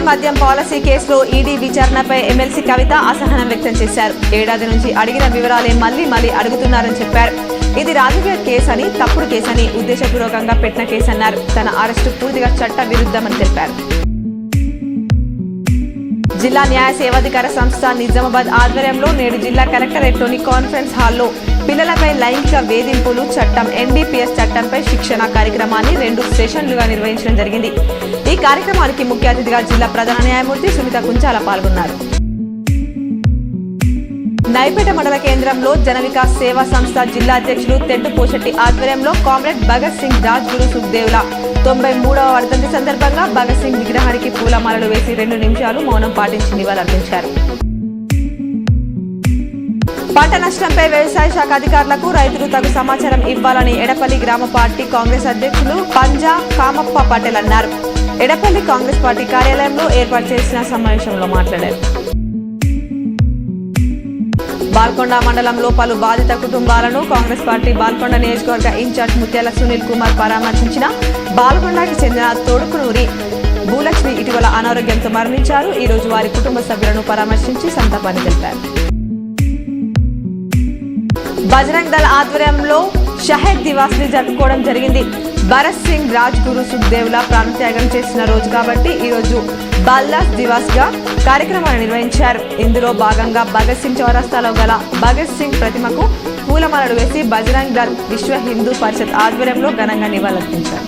మద్యం పాలసీ కేసులో ED విచారణపై MLC కవిత అసహనం వ్యక్తం చేశారు. ఏడాది నుంచి అడిగిన వివరాలే మళ్లీ అడుగుతున్నారని చెప్పారు. ఇది రాజకీయ కేసని, తప్పుడు కేసని, ఉద్దేశపూర్వకంగా పెట్టిన కేసన్నారు. తన అరెస్టు పూర్తిగా చట్ట విరుద్ధమని తెలిపారు. జిల్లా న్యాయ సేవాధికార సంస్థ నిజామాబాద్ ఆధ్వర్యంలో నేడు జిల్లా కలెక్టరేట్లోని కాన్ఫరెన్స్ హాల్లో పిల్లలపై లైంగిక వేధింపులు చట్టం ఎన్డీపీఎస్ చట్టంపై శిక్షణ కార్యక్రమాన్ని 2 సెషన్లుగా నిర్వహించడం జరిగింది. ఈ కార్యక్రమానికి ముఖ్య అతిథిగా జిల్లా ప్రధాన న్యాయమూర్తి సునీత కుంచాల పాల్గొన్నారు. నైపేట మండల కేంద్రంలో జనవికాస్ సేవా సంస్థ జిల్లా అధ్యక్షులు తెడ్డు పోషెట్టి ఆధ్వర్యంలో కామ్రేడ్ భగత్ సింగ్ రాజ్గురు సుఖ్దేవ్ల 93వ వర్ధంతి సందర్భంగా భగత్ సింగ్ విగ్రహానికి పూలమాలలు వేసి 2 నిమిషాలు మౌనం పాటించి నివాళులర్పించారు. పంట నష్టంపై వ్యవసాయ శాఖ అధికారులకు రైతులు తగు సమాచారం ఇవ్వాలని ఎడపల్లి గ్రామ పార్టీ కాంగ్రెస్ అధ్యక్షులు పంజా కామప్ప పటేల్ అన్నారు. ఎడపల్లి కాంగ్రెస్ పార్టీ కార్యాలయంలో ఏర్పాటు చేసిన సమావేశంలో మాట్లాడారు. బాల్కొండ మండలంలో పలు బాధిత కుటుంబాలను కాంగ్రెస్ పార్టీ బాల్కొండ నియోజకవర్గ ఇన్ఛార్జ్ ముత్యాల సునీల్ కుమార్ పరామర్శించిన బాల్కొండకి చెందిన తోడుకునూరి భూలక్ష్మి ఇటీవల అనారోగ్యంతో మరణించారు. ఈ రోజు వారి కుటుంబ సభ్యులను పరామర్శించి సంతాపాన్ని తెలిపారు. బజరంగ్ దళ్ ఆధ్వర్యంలో షహీద్ దివాస్ ని జరుపుకోవడం జరిగింది. భరత్ సింగ్ రాజ్గురు సుఖ్దేవ్ల ప్రాణత్యాగం చేసిన రోజు కాబట్టి ఈ రోజు బాల్దాస్ దివాస్ గా కార్యక్రమాన్ని నిర్వహించారు. ఇందులో భాగంగా భగత్ సింగ్ చౌరస్తాలో గల భగత్ సింగ్ ప్రతిమకు పూలమాలలు వేసి బజరంగ్ దళ్ విశ్వ హిందూ పరిషత్ ఆధ్వర్యంలో ఘనంగా నివాళులర్పించారు.